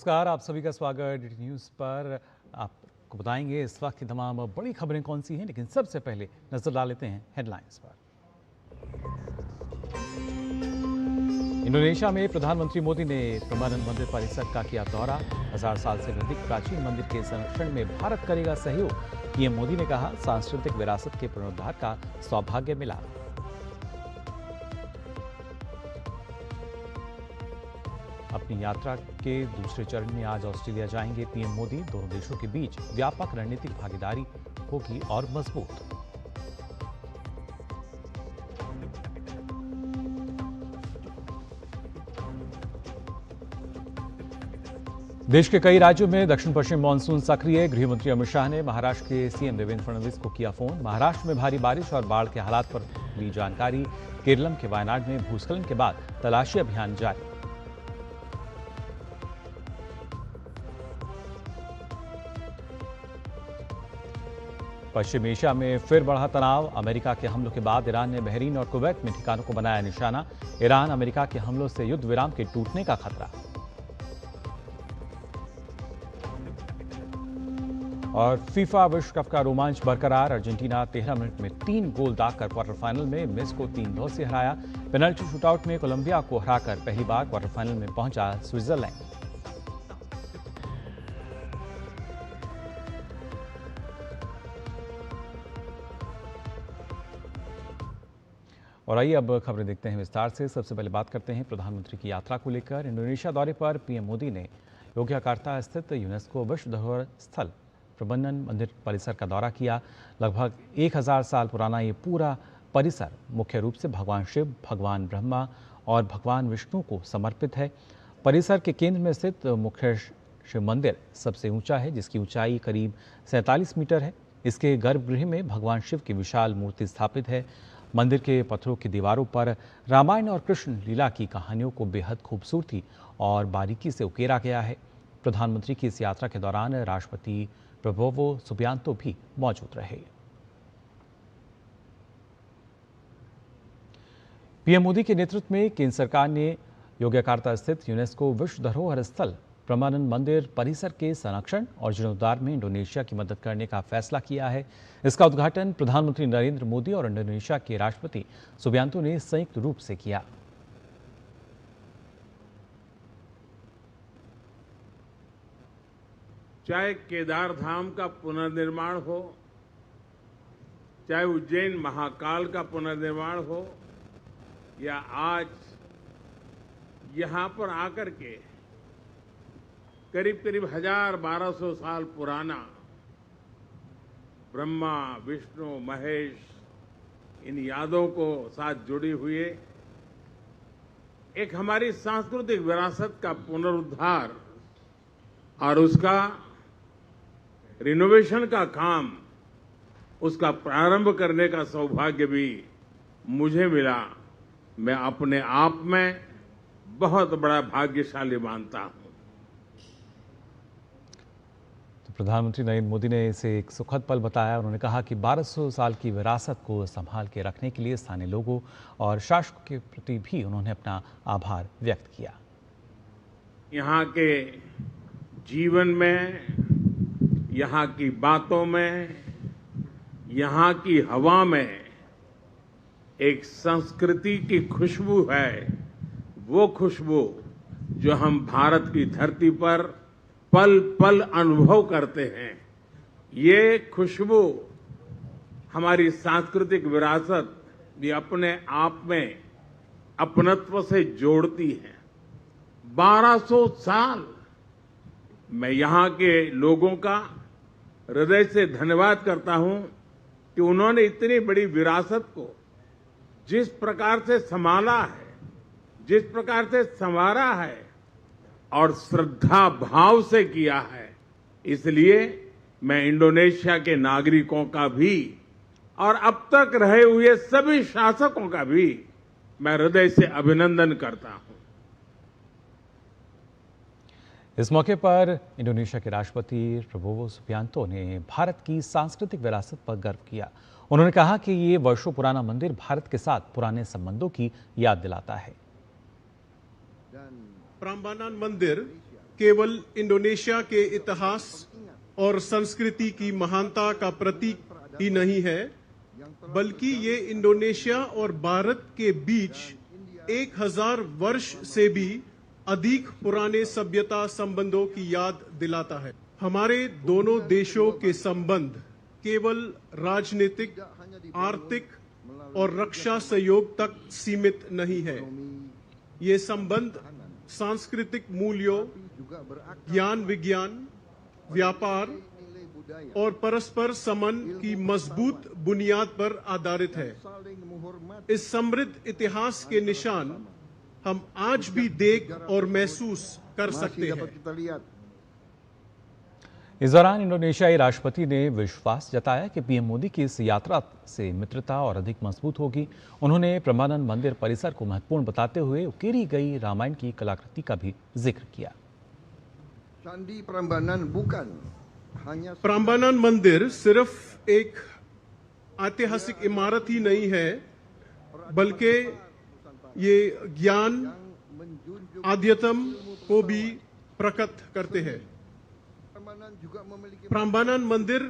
नमस्कार, आप सभी का स्वागत डीडी न्यूज़ पर। आपको बताएंगे इस वक्त की तमाम बड़ी खबरें कौन सी हैं, लेकिन सबसे पहले नजर डाल लेते हैं हेडलाइंस पर। इंडोनेशिया में प्रधानमंत्री मोदी ने प्रमानन मंदिर परिसर का किया दौरा। 1000 साल से अधिक प्राचीन मंदिर के संरक्षण में भारत करेगा सहयोग। पीएम मोदी ने कहा, सांस्कृतिक विरासत के पुनरुद्धार का सौभाग्य मिला। अपनी यात्रा के दूसरे चरण में आज ऑस्ट्रेलिया जाएंगे पीएम मोदी। दोनों देशों के बीच व्यापक रणनीतिक भागीदारी होगी और मजबूत। देश के कई राज्यों में दक्षिण पश्चिम मानसून सक्रिय। गृह मंत्री अमित शाह ने महाराष्ट्र के सीएम देवेंद्र फडणवीस को किया फोन। महाराष्ट्र में भारी बारिश और बाढ़ के हालात पर ली जानकारी। केरलम के वायनाड में भूस्खलन के बाद तलाशी अभियान जारी। पश्चिम एशिया में फिर बढ़ा तनाव। अमेरिका के हमलों के बाद ईरान ने बहरीन और कुवैत में ठिकानों को बनाया निशाना। ईरान अमेरिका के हमलों से युद्ध विराम के टूटने का खतरा। और फीफा विश्व कप का रोमांच बरकरार। अर्जेंटीना 13 मिनट में 3 गोल दागकर क्वार्टर फाइनल में मिस को 3-2 से हराया। पेनल्टी शूटआउट में कोलंबिया को हराकर पहली बार क्वार्टर फाइनल में पहुंचा स्विट्जरलैंड। और आइए अब खबरें देखते हैं विस्तार से। सबसे पहले बात करते हैं प्रधानमंत्री की यात्रा को लेकर। इंडोनेशिया दौरे पर पीएम मोदी ने योग्यकार्ता स्थित यूनेस्को विश्व धरोहर स्थल प्रबंधन मंदिर परिसर का दौरा किया। लगभग 1000 साल पुराना ये पूरा परिसर मुख्य रूप से भगवान शिव, भगवान ब्रह्मा और भगवान विष्णु को समर्पित है। परिसर के केंद्र में स्थित मुख्य शिव मंदिर सबसे ऊंचा है, जिसकी ऊंचाई करीब 47 मीटर है। इसके गर्भगृह में भगवान शिव की विशाल मूर्ति स्थापित है। मंदिर के पत्थरों की दीवारों पर रामायण और कृष्ण लीला की कहानियों को बेहद खूबसूरती और बारीकी से उकेरा गया है। प्रधानमंत्री की इस यात्रा के दौरान राष्ट्रपति प्रबोवो सुबियांतो भी मौजूद रहे। पीएम मोदी के नेतृत्व में केंद्र सरकार ने योग्यकार्ता स्थित यूनेस्को विश्व धरोहर स्थल प्रमानन मंदिर परिसर के संरक्षण और जीर्णोद्धार में इंडोनेशिया की मदद करने का फैसला किया है। इसका उद्घाटन प्रधानमंत्री नरेंद्र मोदी और इंडोनेशिया के राष्ट्रपति सुबियांतो ने संयुक्त रूप से किया। चाहे केदार धाम का पुनर्निर्माण हो, चाहे उज्जैन महाकाल का पुनर्निर्माण हो, या आज यहां पर आकर के करीब 1200 साल पुराना ब्रह्मा, विष्णु, महेश, इन यादों को साथ जुड़ी हुई एक हमारी सांस्कृतिक विरासत का पुनरुद्धार और उसका रिनोवेशन का काम, उसका प्रारंभ करने का सौभाग्य भी मुझे मिला। मैं अपने आप में बहुत बड़ा भाग्यशाली मानता हूं। प्रधानमंत्री नरेंद्र मोदी ने इसे एक सुखद पल बताया। उन्होंने कहा कि 1200 साल की विरासत को संभाल के रखने के लिए स्थानीय लोगों और शासकों के प्रति भी उन्होंने अपना आभार व्यक्त किया। यहाँ के जीवन में, यहाँ की बातों में, यहाँ की हवा में एक संस्कृति की खुशबू है। वो खुशबू जो हम भारत की धरती पर पल पल अनुभव करते हैं। ये खुशबू हमारी सांस्कृतिक विरासत भी अपने आप में अपनत्व से जोड़ती है। 1200 साल मैं यहाँ के लोगों का हृदय से धन्यवाद करता हूं कि उन्होंने इतनी बड़ी विरासत को जिस प्रकार से संभाला है, जिस प्रकार से संवारा है और श्रद्धा भाव से किया है। इसलिए मैं इंडोनेशिया के नागरिकों का भी और अब तक रहे हुए सभी शासकों का भी मैं हृदय से अभिनंदन करता हूं। इस मौके पर इंडोनेशिया के राष्ट्रपति प्रबोवो सुबियांतो ने भारत की सांस्कृतिक विरासत पर गर्व किया। उन्होंने कहा कि ये वर्षों पुराना मंदिर भारत के साथ पुराने संबंधों की याद दिलाता है। Prambanan Mandir केवल इंडोनेशिया के इतिहास और संस्कृति की महानता का प्रतीक ही नहीं है, बल्कि ये इंडोनेशिया और भारत के बीच 1000 वर्ष से भी अधिक पुराने सभ्यता संबंधों की याद दिलाता है। हमारे दोनों देशों के संबंध केवल राजनीतिक, आर्थिक और रक्षा सहयोग तक सीमित नहीं है। ये संबंध सांस्कृतिक मूल्यों, ज्ञान विज्ञान, व्यापार और परस्पर संबंध की मजबूत बुनियाद पर आधारित है। इस समृद्ध इतिहास के निशान हम आज भी देख और महसूस कर सकते हैं। इस दौरान इंडोनेशियाई राष्ट्रपति ने विश्वास जताया कि पीएम मोदी की इस यात्रा से मित्रता और अधिक मजबूत होगी। उन्होंने प्रम्बानन मंदिर परिसर को महत्वपूर्ण बताते हुए उकेरी गई रामायण की कलाकृति का भी जिक्र किया। प्रम्बानन मंदिर सिर्फ एक ऐतिहासिक इमारत ही नहीं है, बल्कि ये ज्ञान, आध्यात्म को भी प्रकट करते हैं। प्रम्बानन मंदिर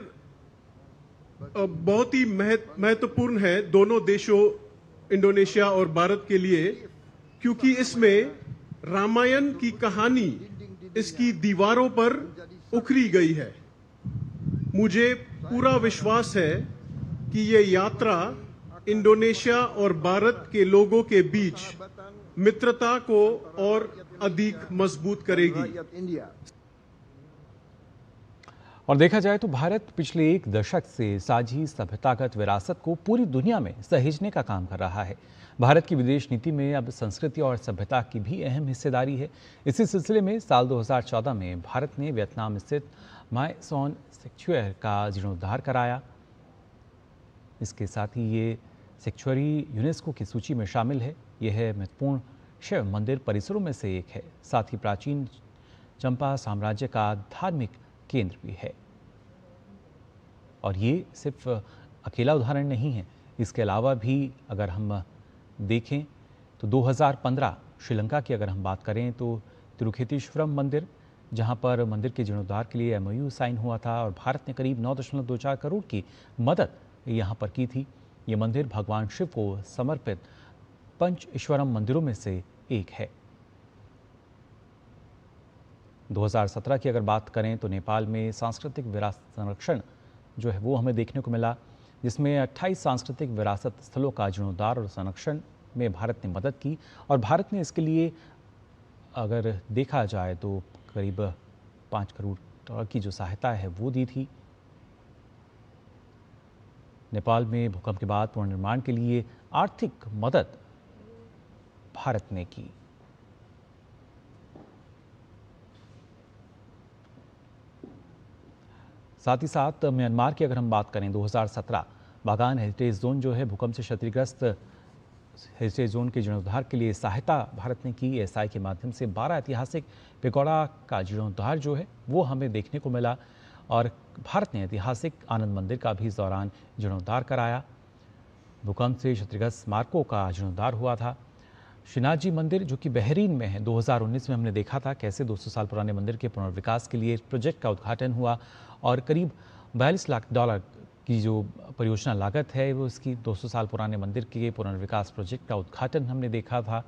बहुत ही महत्वपूर्ण है दोनों देशों इंडोनेशिया और भारत के लिए, क्योंकि इसमें रामायण की कहानी इसकी दीवारों पर उखरी गई है। मुझे पूरा विश्वास है कि ये यात्रा इंडोनेशिया और भारत के लोगों के बीच मित्रता को और अधिक मजबूत करेगी। और देखा जाए तो भारत पिछले एक दशक से साझी सभ्यतागत विरासत को पूरी दुनिया में सहेजने का काम कर रहा है। भारत की विदेश नीति में अब संस्कृति और सभ्यता की भी अहम हिस्सेदारी है। इसी सिलसिले में साल 2014 में भारत ने वियतनाम स्थित माय सॉन सेक्चुअर का जीर्णोद्धार कराया। इसके साथ ही ये सेक्चुअरी यूनेस्को की सूची में शामिल है। यह महत्वपूर्ण शिव मंदिर परिसरों में से एक है। साथ ही प्राचीन चंपा साम्राज्य का धार्मिक केंद्र भी है। और ये सिर्फ अकेला उदाहरण नहीं है। इसके अलावा भी अगर हम देखें तो 2015 श्रीलंका की अगर हम बात करें तो तिरुखेतीश्वरम मंदिर, जहां पर मंदिर के जीर्णोद्धार के लिए MOU साइन हुआ था और भारत ने करीब 9.24 करोड़ की मदद यहां पर की थी। ये मंदिर भगवान शिव को समर्पित पंच ईश्वरम मंदिरों में से एक है। 2017 की अगर बात करें तो नेपाल में सांस्कृतिक विरासत संरक्षण जो है वो हमें देखने को मिला, जिसमें 28 सांस्कृतिक विरासत स्थलों का जीर्णोद्धार और संरक्षण में भारत ने मदद की। और भारत ने इसके लिए अगर देखा जाए तो करीब 5 करोड़ डॉलर की जो सहायता है वो दी थी। नेपाल में भूकंप के बाद पुनर्निर्माण के लिए आर्थिक मदद भारत ने की। साथ ही साथ म्यांमार की अगर हम बात करें 2017 बागान हेरिटेज जोन जो है भूकंप से क्षतिग्रस्त हेरिटेज जोन के जीर्णोद्धार के लिए सहायता भारत ने की। SI के माध्यम से 12 ऐतिहासिक पेगोडा का जीर्णोद्धार जो है वो हमें देखने को मिला। और भारत ने ऐतिहासिक आनंद मंदिर का भी इस दौरान जीर्णोद्धार कराया। भूकंप से क्षतिग्रस्त स्मारकों का जीर्णोद्धार हुआ था। श्रीनाथ मंदिर जो कि बहरीन में है, 2019 में हमने देखा था कैसे 200 साल पुराने मंदिर के पुनर्विकास के लिए प्रोजेक्ट का उद्घाटन हुआ और करीब 42 लाख डॉलर की जो परियोजना लागत है वो इसकी 200 साल पुराने मंदिर के पुनर्विकास प्रोजेक्ट का उद्घाटन हमने देखा था।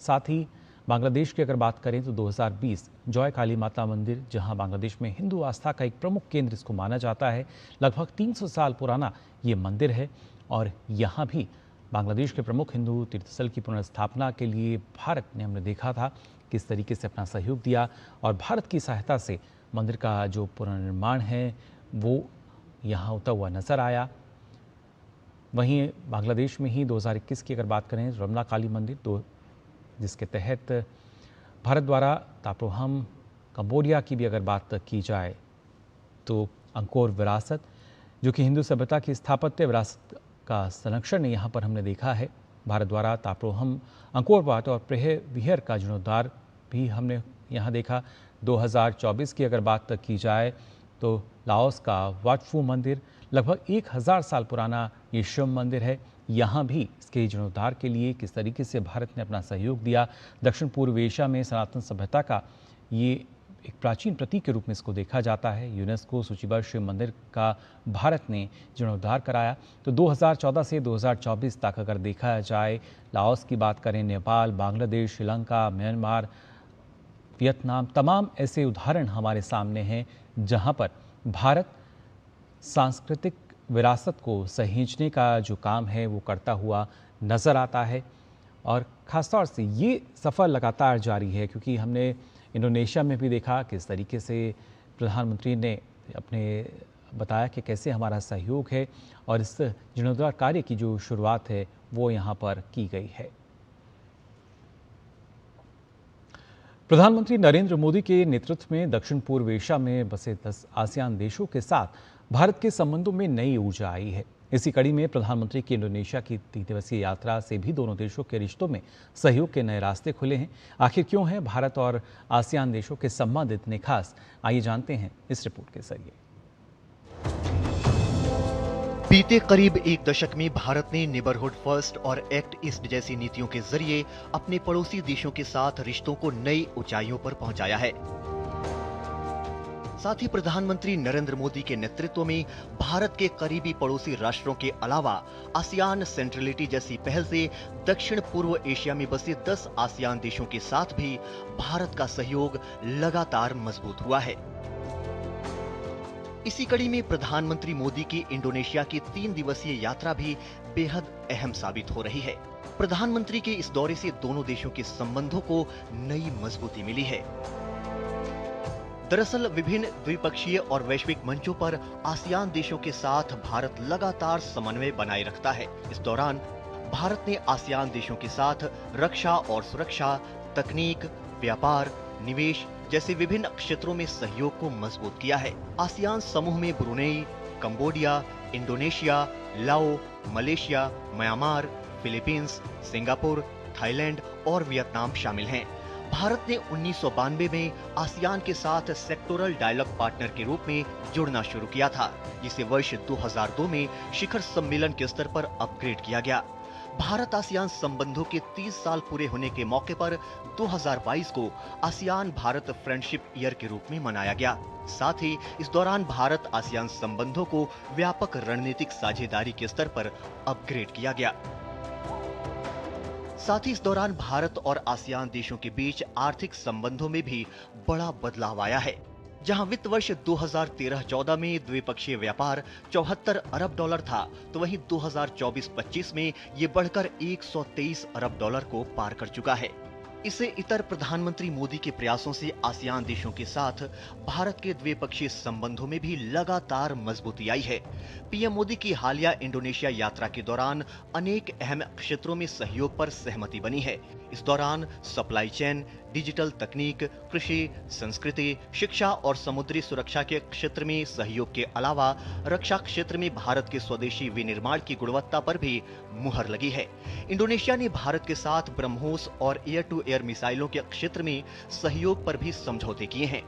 साथ ही बांग्लादेश की अगर बात करें तो 2020 जॉय काली माता मंदिर, जहां बांग्लादेश में हिंदू आस्था का एक प्रमुख केंद्र इसको माना जाता है, लगभग 300 साल पुराना ये मंदिर है। और यहाँ भी बांग्लादेश के प्रमुख हिंदू तीर्थस्थल की पुनर्स्थापना के लिए भारत ने हमने देखा था किस तरीके से अपना सहयोग दिया और भारत की सहायता से मंदिर का जो पुनर्निर्माण है वो यहाँ होता हुआ नजर आया। वहीं बांग्लादेश में ही 2021 की अगर बात करें रमला काली मंदिर जिसके तहत भारत द्वारा ताप्रोहम कंबोडिया की भी अगर बात की जाए तो अंकोर विरासत जो कि हिंदू सभ्यता की स्थापत्य विरासत का संरक्षण यहाँ पर हमने देखा है। भारत द्वारा ताप्रोहम अंकोर वाट और प्रेह विहर का जीर्णोद्धार भी हमने यहाँ देखा। 2024 की अगर बात की जाए तो लाओस का वाटफू मंदिर लगभग 1000 साल पुराना ये शिव मंदिर है। यहाँ भी इसके जीर्णोद्धार के लिए किस तरीके से भारत ने अपना सहयोग दिया। दक्षिण पूर्व एशिया में सनातन सभ्यता का ये एक प्राचीन प्रतीक के रूप में इसको देखा जाता है। यूनेस्को सूचीबद्ध शिव मंदिर का भारत ने जीर्णोद्धार कराया। तो 2014 से 2024 तक अगर देखा जाए, लाओस की बात करें, नेपाल, बांग्लादेश, श्रीलंका, म्यांमार, वियतनाम, तमाम ऐसे उदाहरण हमारे सामने हैं जहां पर भारत सांस्कृतिक विरासत को सहेजने का जो काम है वो करता हुआ नज़र आता है। और ख़ासतौर से ये सफ़र लगातार जारी है, क्योंकि हमने इंडोनेशिया में भी देखा किस तरीके से प्रधानमंत्री ने अपने बताया कि कैसे हमारा सहयोग है और इस जीर्णोद्धार कार्य की जो शुरुआत है वो यहाँ पर की गई है। प्रधानमंत्री नरेंद्र मोदी के नेतृत्व में दक्षिण पूर्व एशिया में बसे 10 आसियान देशों के साथ भारत के संबंधों में नई ऊर्जा आई है। इसी कड़ी में प्रधानमंत्री की इंडोनेशिया की 3 दिवसीय यात्रा से भी दोनों देशों के रिश्तों में सहयोग के नए रास्ते खुले हैं। आखिर क्यों है भारत और आसियान देशों के संबंध इतने खास, आइए जानते हैं इस रिपोर्ट के जरिए। बीते करीब एक दशक में भारत ने नेबरहुड फर्स्ट और एक्ट ईस्ट जैसी नीतियों के जरिए अपने पड़ोसी देशों के साथ रिश्तों को नई ऊंचाइयों पर पहुंचाया है। साथ ही प्रधानमंत्री नरेंद्र मोदी के नेतृत्व में भारत के करीबी पड़ोसी राष्ट्रों के अलावा आसियान सेंट्रलिटी जैसी पहल से दक्षिण पूर्व एशिया में बसे 10 आसियान देशों के साथ भी भारत का सहयोग लगातार मजबूत हुआ है। इसी कड़ी में प्रधानमंत्री मोदी की इंडोनेशिया की 3 दिवसीय यात्रा भी बेहद अहम साबित हो रही है। प्रधानमंत्री के इस दौरे से दोनों देशों के संबंधों को नई मजबूती मिली है। दरअसल विभिन्न द्विपक्षीय और वैश्विक मंचों पर आसियान देशों के साथ भारत लगातार समन्वय बनाए रखता है। इस दौरान भारत ने आसियान देशों के साथ रक्षा और सुरक्षा, तकनीक, व्यापार, निवेश जैसे विभिन्न क्षेत्रों में सहयोग को मजबूत किया है। आसियान समूह में ब्रुनेई, कंबोडिया, इंडोनेशिया, लाओ, Malaysia, Myanmar, Philippines, Singapore, Thailand और वियतनाम शामिल हैं। भारत ने 1992 में आसियान के साथ सेक्टोरल डायलॉग पार्टनर के रूप में जुड़ना शुरू किया था, जिसे वर्ष 2002 में शिखर सम्मेलन के स्तर पर अपग्रेड किया गया। भारत आसियान संबंधों के 30 साल पूरे होने के मौके पर 2022 को आसियान भारत फ्रेंडशिप ईयर के रूप में मनाया गया। साथ ही इस दौरान भारत आसियान संबंधों को व्यापक रणनीतिक साझेदारी के स्तर पर अपग्रेड किया गया। साथ ही इस दौरान भारत और आसियान देशों के बीच आर्थिक संबंधों में भी बड़ा बदलाव आया है। जहां वित्त वर्ष 2013-14 में द्विपक्षीय व्यापार 74 अरब डॉलर था, तो वहीं 2024-25 में ये बढ़कर 123 अरब डॉलर को पार कर चुका है। इससे इतर प्रधानमंत्री मोदी के प्रयासों से आसियान देशों के साथ भारत के द्विपक्षीय संबंधों में भी लगातार मजबूती आई है। पीएम मोदी की हालिया इंडोनेशिया यात्रा के दौरान अनेक अहम क्षेत्रों में सहयोग पर सहमति बनी है। इस दौरान सप्लाई चेन, डिजिटल तकनीक, कृषि, संस्कृति, शिक्षा और समुद्री सुरक्षा के क्षेत्र में सहयोग के अलावा रक्षा क्षेत्र में भारत के स्वदेशी विनिर्माण की गुणवत्ता पर भी मुहर लगी है। इंडोनेशिया ने भारत के साथ ब्रह्मोस और एयर टू एयर मिसाइलों के क्षेत्र में सहयोग पर भी समझौते किए हैं।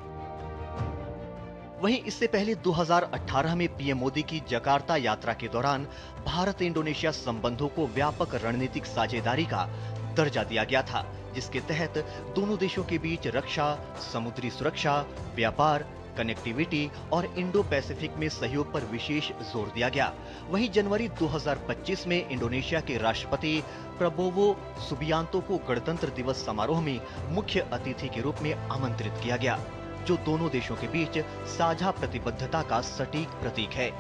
वहीं इससे पहले 2018 में पीएम मोदी की जकार्ता यात्रा के दौरान भारत इंडोनेशिया संबंधों को व्यापक रणनीतिक साझेदारी का दर्जा दिया गया था, जिसके तहत दोनों देशों के बीच रक्षा, समुद्री सुरक्षा, व्यापार, कनेक्टिविटी और इंडो पैसिफिक में सहयोग पर विशेष जोर दिया गया। वहीं जनवरी 2025 में इंडोनेशिया के राष्ट्रपति प्रबोवो सुबियांतो को गणतंत्र दिवस समारोह में मुख्य अतिथि के रूप में आमंत्रित किया गया, जो दोनों देशों के बीच साझा प्रतिबद्धता का सटीक प्रतीक है।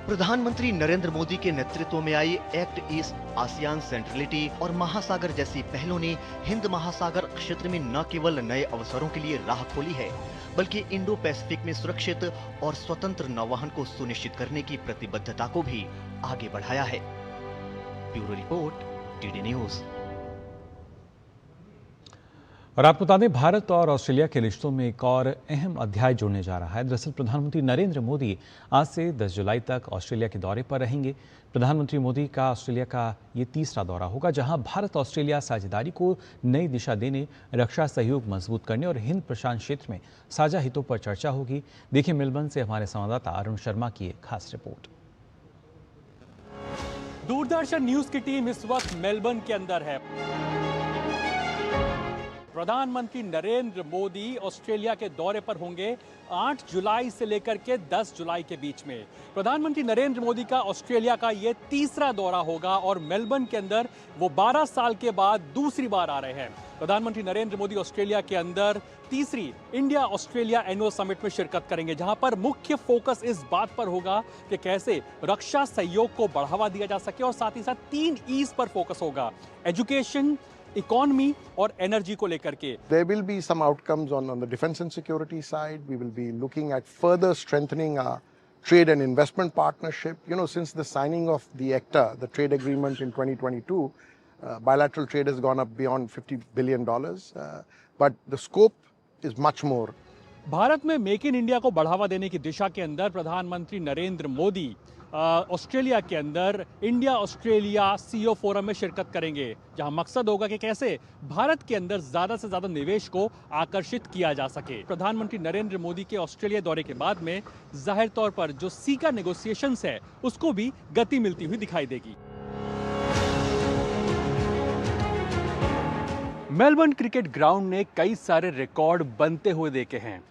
प्रधानमंत्री नरेंद्र मोदी के नेतृत्व में I act east, ASEAN centrality और महासागर जैसी पहलों ने हिंद महासागर क्षेत्र में न केवल नए अवसरों के लिए राह खोली है, बल्कि इंडो पैसिफिक में सुरक्षित और स्वतंत्र नौवहन को सुनिश्चित करने की प्रतिबद्धता को भी आगे बढ़ाया है। Bureau report, DD news. और आपको बता दें, भारत और ऑस्ट्रेलिया के रिश्तों में एक और अहम अध्याय जुड़ने जा रहा है। दरअसल प्रधानमंत्री नरेंद्र मोदी आज से 10 जुलाई तक ऑस्ट्रेलिया के दौरे पर रहेंगे। प्रधानमंत्री मोदी का ऑस्ट्रेलिया का ये तीसरा दौरा होगा, जहां भारत ऑस्ट्रेलिया साझेदारी को नई दिशा देने, रक्षा सहयोग मजबूत करने और हिंद प्रशांत क्षेत्र में साझा हितों पर चर्चा होगी। देखिए मेलबर्न से हमारे संवाददाता अरुण शर्मा की एक खास रिपोर्ट। दूरदर्शन न्यूज की टीम इस वक्त मेलबर्न के अंदर है। प्रधानमंत्री नरेंद्र मोदी ऑस्ट्रेलिया के दौरे पर होंगे 8 जुलाई से लेकर के 10 जुलाई के बीच में। प्रधानमंत्री नरेंद्र मोदी का ऑस्ट्रेलिया का ये तीसरा दौरा होगा और मेलबर्न के अंदर वो 12 साल के बाद दूसरी बार आ रहे हैं। प्रधानमंत्री नरेंद्र मोदी ऑस्ट्रेलिया के अंदर तीसरी इंडिया ऑस्ट्रेलिया एनुअल समिट में शिरकत करेंगे, जहां पर मुख्य फोकस इस बात पर होगा कि कैसे रक्षा सहयोग को बढ़ावा दिया जा सके और साथ ही साथ 3 ईज पर फोकस होगा, एजुकेशन, इकोनॉमी और एनर्जी को लेकर के। There will be some outcomes on the defense and security side. We will be looking at further strengthening our trade and investment partnership. You know, since the signing of the ACTA, the trade agreement in 2022, bilateral trade has gone up beyond $50 billion. But the scope is much more. Bharat में make in India को बढ़ावा देने की दिशा के अंदर प्रधानमंत्री Narendra Modi Australia के अंदर इंडिया ऑस्ट्रेलिया सीईओ फोरम में शिरकत करेंगे, जहां मकसद होगा कि कैसे भारत के अंदर ज्यादा से ज्यादा निवेश को आकर्षित किया जा सके। प्रधानमंत्री नरेंद्र मोदी के ऑस्ट्रेलिया दौरे के बाद में जाहिर तौर पर जो सीका नेगोशिएशंस है उसको भी गति मिलती हुई दिखाई देगी। मेलबर्न क्रिकेट ग्राउंड ने कई सारे रिकॉर्ड बनते हुए देखे हैं।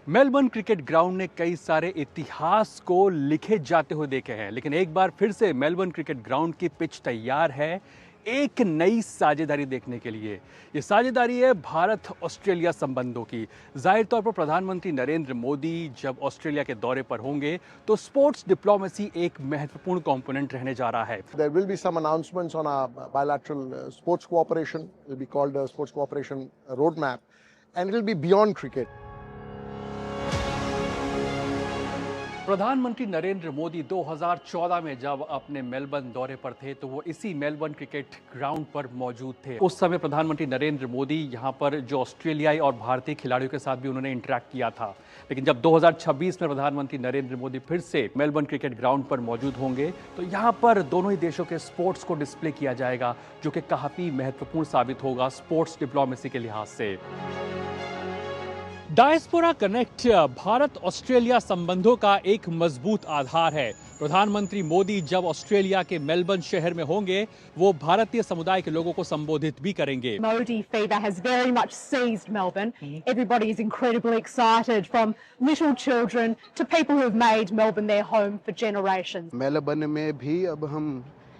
मेलबर्न क्रिकेट ग्राउंड ने कई सारे इतिहास को लिखे जाते हुए देखे हैं, लेकिन एक बार फिर से मेलबर्न क्रिकेट ग्राउंड की पिच तैयार है एक नई साझेदारी देखने के लिए। ये साझेदारी है भारत ऑस्ट्रेलिया संबंधों की। जाहिर तौर पर प्रधानमंत्री नरेंद्र मोदी जब ऑस्ट्रेलिया के दौरे पर होंगे तो स्पोर्ट्स डिप्लोमेसी एक महत्वपूर्ण कंपोनेंट रहने जा रहा है। There will be some announcements on our bilateral sports cooperation. It will be called a sports cooperation roadmap, and it will be beyond cricket. प्रधानमंत्री नरेंद्र मोदी 2014 में जब अपने मेलबर्न दौरे पर थे तो वो इसी मेलबर्न क्रिकेट ग्राउंड पर मौजूद थे। उस समय प्रधानमंत्री नरेंद्र मोदी यहाँ पर जो ऑस्ट्रेलियाई और भारतीय खिलाड़ियों के साथ भी उन्होंने इंटरेक्ट किया था, लेकिन जब 2026 में प्रधानमंत्री नरेंद्र मोदी फिर से मेलबर्न क्रिकेट ग्राउंड पर मौजूद होंगे तो यहाँ पर दोनों ही देशों के स्पोर्ट्स को डिस्प्ले किया जाएगा, जो कि काफ़ी महत्वपूर्ण साबित होगा स्पोर्ट्स डिप्लोमेसी के लिहाज से। डायस्पोरा कनेक्ट भारत ऑस्ट्रेलिया संबंधों का एक मजबूत आधार है। प्रधानमंत्री मोदी जब ऑस्ट्रेलिया के मेलबर्न शहर में होंगे वो भारतीय समुदाय के लोगों को संबोधित भी करेंगे। Modi fever has very much seized Melbourne. Everybody is incredibly excited, from little children to people who have made Melbourne their home for generations. Melbourne में भी अब हम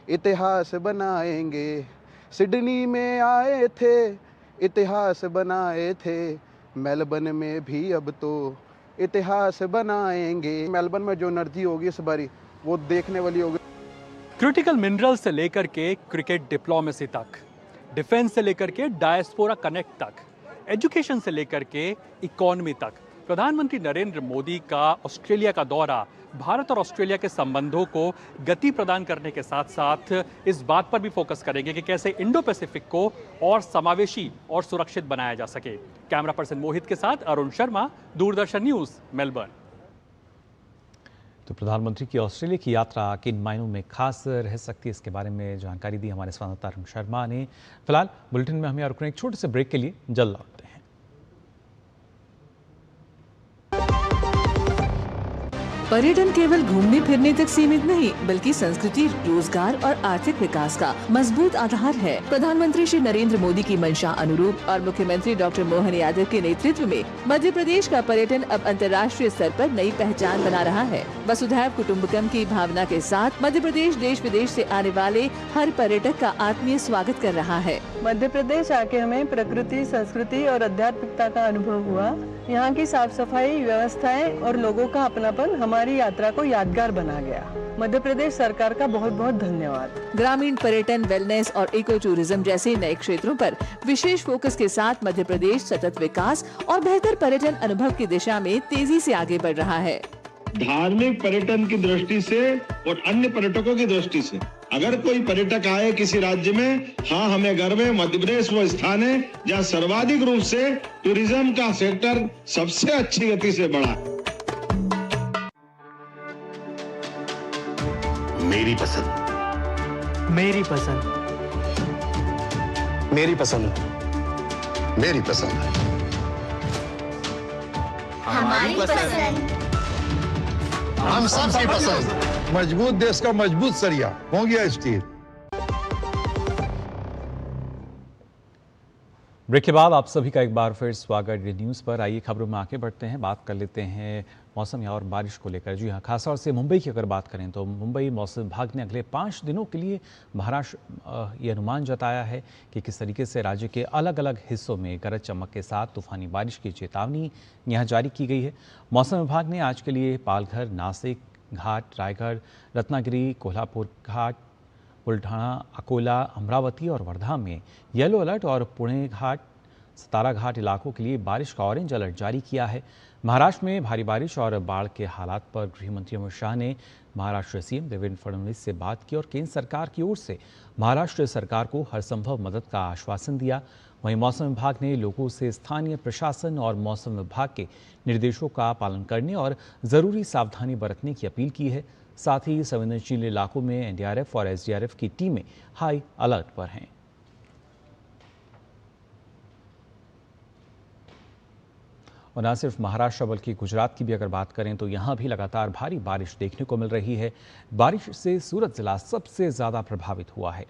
इतिहास बनाएंगे, सिडनी में आए थे इतिहास बनाए थे, मेलबर्न में भी अब तो इतिहास बनाएंगे। मेलबर्न में जो एनर्जी होगी इस बारी वो देखने वाली होगी। क्रिटिकल मिनरल से लेकर के क्रिकेट डिप्लोमेसी तक, डिफेंस से लेकर के डायस्पोरा कनेक्ट तक, एजुकेशन से लेकर के इकोनॉमी तक, प्रधानमंत्री नरेंद्र मोदी का ऑस्ट्रेलिया का दौरा भारत और ऑस्ट्रेलिया के संबंधों को गति प्रदान करने के साथ साथ इस बात पर भी फोकस करेंगे कि कैसे इंडो पैसिफिक को और समावेशी और सुरक्षित बनाया जा सके। कैमरा पर्सन मोहित के साथ अरुण शर्मा, दूरदर्शन न्यूज, मेलबर्न। तो प्रधानमंत्री की ऑस्ट्रेलिया की यात्रा किन मायनों में खास रह सकती है, इसके बारे में जानकारी दी हमारे संवाददाता अरुण शर्मा ने। फिलहाल बुलेटिन में हमें रुकने एक छोटे से ब्रेक के लिए जल्द लौटते हैं। पर्यटन केवल घूमने फिरने तक सीमित नहीं, बल्कि संस्कृति, रोजगार और आर्थिक विकास का मजबूत आधार है। प्रधानमंत्री श्री नरेंद्र मोदी की मंशा अनुरूप और मुख्यमंत्री डॉक्टर मोहन यादव के नेतृत्व में मध्य प्रदेश का पर्यटन अब अंतर्राष्ट्रीय स्तर पर नई पहचान बना रहा है। वसुधैव कुटुम्बकम की भावना के साथ मध्य प्रदेश देश विदेश से आने वाले हर पर्यटक का आत्मीय स्वागत कर रहा है। मध्य प्रदेश आके हमें प्रकृति, संस्कृति और आध्यात्मिकता का अनुभव हुआ। यहाँ की साफ सफाई, व्यवस्थाएं और लोगों का अपनापन हमारी यात्रा को यादगार बना गया। मध्य प्रदेश सरकार का बहुत बहुत धन्यवाद। ग्रामीण पर्यटन, वेलनेस और इको टूरिज्म जैसे नए क्षेत्रों पर विशेष फोकस के साथ मध्य प्रदेश सतत विकास और बेहतर पर्यटन अनुभव की दिशा में तेजी से आगे बढ़ रहा है। धार्मिक पर्यटन की दृष्टि से और अन्य पर्यटकों की दृष्टि से अगर कोई पर्यटक आए किसी राज्य में, हाँ हमें गर्व है मध्य प्रदेश वो स्थान है जहाँ सर्वाधिक रूप से टूरिज्म का सेक्टर सबसे अच्छी गति से बढ़ा। मेरी पसंद, मेरी पसंद, मेरी पसंद, मेरी पसंद, हमारी पसंद, हम सबकी पसंद। मजबूत देश का मजबूत सरिया हो गया स्टील। ब्रेक के बाद आप सभी का एक बार फिर स्वागत डी न्यूज़ पर। आइए खबरों में आगे बढ़ते हैं, बात कर लेते हैं मौसम और बारिश को लेकर। जी हाँ, खासतौर से मुंबई की अगर बात करें तो मुंबई मौसम विभाग ने अगले 5 दिनों के लिए महाराष्ट्र ये अनुमान जताया है कि किस तरीके से राज्य के अलग अलग हिस्सों में गरज चमक के साथ तूफानी बारिश की चेतावनी यहाँ जारी की गई है। मौसम विभाग ने आज के लिए पालघर, नासिक घाट, रायगढ़, रत्नागिरी, कोल्हापुर घाट, बुल्ढाना, अकोला, अमरावती और वर्धा में येलो अलर्ट और पुणे घाट, सतारा घाट इलाकों के लिए बारिश का ऑरेंज अलर्ट जारी किया है। महाराष्ट्र में भारी बारिश और बाढ़ के हालात पर गृह मंत्री अमित शाह ने महाराष्ट्र सीएम देवेंद्र फडणवीस से बात की और केंद्र सरकार की ओर से महाराष्ट्र सरकार को हर संभव मदद का आश्वासन दिया। वहीं मौसम विभाग ने लोगों से स्थानीय प्रशासन और मौसम विभाग के निर्देशों का पालन करने और जरूरी सावधानी बरतने की अपील की है। साथ ही संवेदनशील इलाकों में एनडीआरएफ और एसडीआरएफ की टीमें हाई अलर्ट पर हैं। और न सिर्फ महाराष्ट्र बल्कि गुजरात की भी अगर बात करें तो यहाँ भी लगातार भारी बारिश देखने को मिल रही है। बारिश से सूरत जिला सबसे ज़्यादा प्रभावित हुआ है।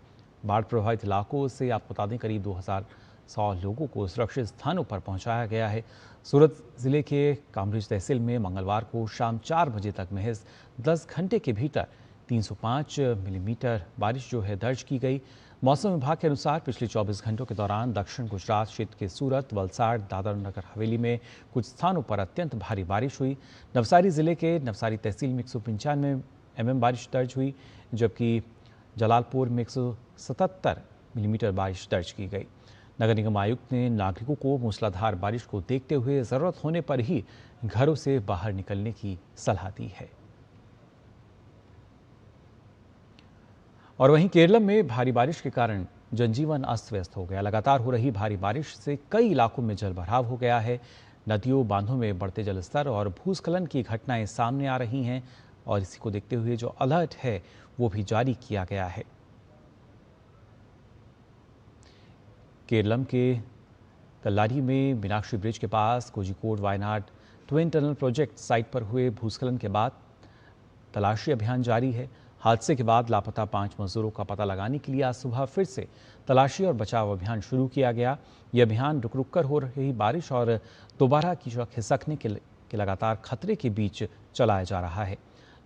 बाढ़ प्रभावित इलाकों से आपको बता दें करीब 2100 लोगों को सुरक्षित स्थानों पर पहुँचाया गया है। सूरत जिले के कामरेज तहसील में मंगलवार को शाम 4 बजे तक महज 10 घंटे के भीतर 305 मिलीमीटर बारिश दर्ज की गई। मौसम विभाग के अनुसार पिछले 24 घंटों के दौरान दक्षिण गुजरात क्षेत्र के सूरत, वलसाड़, दादर नगर हवेली में कुछ स्थानों पर अत्यंत भारी बारिश हुई। नवसारी जिले के नवसारी तहसील में 195 mm बारिश दर्ज हुई, जबकि जलालपुर में 177 मिलीमीटर बारिश दर्ज की गई। नगर निगम आयुक्त ने नागरिकों को मूसलाधार बारिश को देखते हुए जरूरत होने पर ही घरों से बाहर निकलने की सलाह दी है। और वहीं केरल में भारी बारिश के कारण जनजीवन अस्त व्यस्त हो गया। लगातार हो रही भारी बारिश से कई इलाकों में जलभराव हो गया है। नदियों, बांधों में बढ़ते जलस्तर और भूस्खलन की घटनाएं सामने आ रही हैं और इसी को देखते हुए जो अलर्ट है वो भी जारी किया गया है। केरलम के कल्लारी में मीनाक्षी ब्रिज के पास Kozhikode Wayanad twin tunnel project site पर हुए भूस्खलन के बाद तलाशी अभियान जारी है। हादसे के बाद लापता 5 मजदूरों का पता लगाने के लिए आज सुबह फिर से तलाशी और बचाव अभियान शुरू किया गया। ये अभियान रुक रुक कर हो रही बारिश और दोबारा कीचड़ खिसकने के लगातार खतरे के बीच चलाया जा रहा है।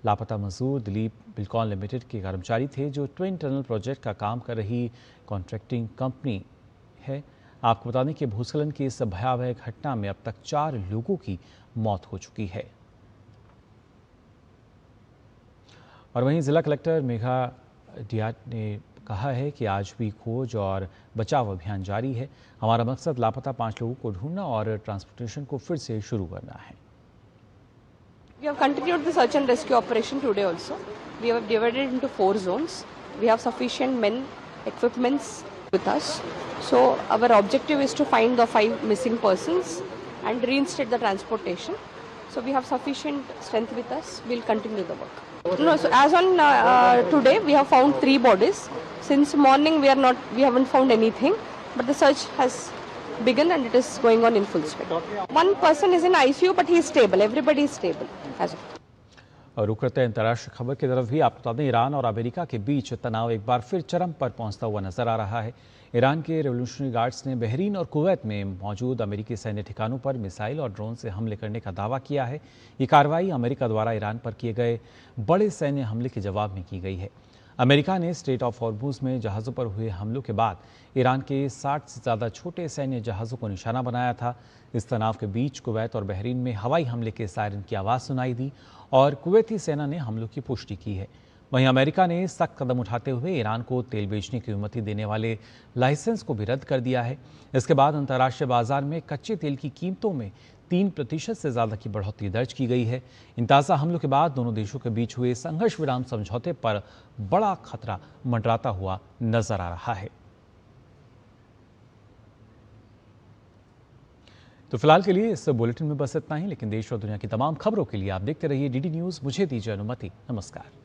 लापता मजदूर दिलीप बिल्कॉन लिमिटेड के कर्मचारी थे जो ट्विन टनल प्रोजेक्ट का काम कर रही कॉन्ट्रैक्टिंग कंपनी है। आपको बता दें कि भूस्खलन की इस भयावह घटना में अब तक 4 लोगों की मौत हो चुकी है। और वहीं जिला कलेक्टर मेघा डियाट ने कहा है कि आज भी खोज और बचाव अभियान जारी है। हमारा मकसद लापता 5 लोगों को ढूंढना और ट्रांसपोर्टेशन को फिर से शुरू करना है। We have continued the search and rescue operation today also. We have divided into 4 zones. We have sufficient men, equipments with us. So our objective is to find the 5 missing persons and reinstate the transportation. So we have sufficient strength with us. We'll continue the work. No, so as on today we have found 3 bodies. Since morning we haven't found anything, but the search has begun and it is going on in full speed. 1 person is in ICU but he is stable. Everybody is stable as of. और रुक करते हैं अंतर्राष्ट्रीय खबर की तरफ भी। आपको बता दें ईरान और अमेरिका के बीच तनाव एक बार फिर चरम पर पहुंचता हुआ नजर आ रहा है। ईरान के रेवोल्यूशनरी गार्ड्स ने बहरीन और कुवैत में मौजूद अमेरिकी सैन्य ठिकानों पर मिसाइल और ड्रोन से हमले करने का दावा किया है। ये कार्रवाई अमेरिका द्वारा ईरान पर किए गए बड़े सैन्य हमले के जवाब में की गई है। अमेरिका ने स्ट्रेट ऑफ हॉर्मुज़ में जहाज़ों पर हुए हमलों के बाद ईरान के 60 से ज़्यादा छोटे सैन्य जहाज़ों को निशाना बनाया था। इस तनाव के बीच कुवैत और बहरीन में हवाई हमले के सायरन की आवाज़ सुनाई दी और कुवैती सेना ने हमलों की पुष्टि की है। वहीं अमेरिका ने सख्त कदम उठाते हुए ईरान को तेल बेचने की अनुमति देने वाले लाइसेंस को भी रद्द कर दिया है। इसके बाद अंतर्राष्ट्रीय बाजार में कच्चे तेल की कीमतों में 3% से ज़्यादा की बढ़ोतरी दर्ज की गई है। इन ताज़ा हमलों के बाद दोनों देशों के बीच हुए संघर्ष विराम समझौते पर बड़ा खतरा मंडराता हुआ नजर आ रहा है। तो फिलहाल के लिए इस बुलेटिन में बस इतना ही, लेकिन देश और दुनिया की तमाम खबरों के लिए आप देखते रहिए डीडी न्यूज़। मुझे दीजिए अनुमति। नमस्कार।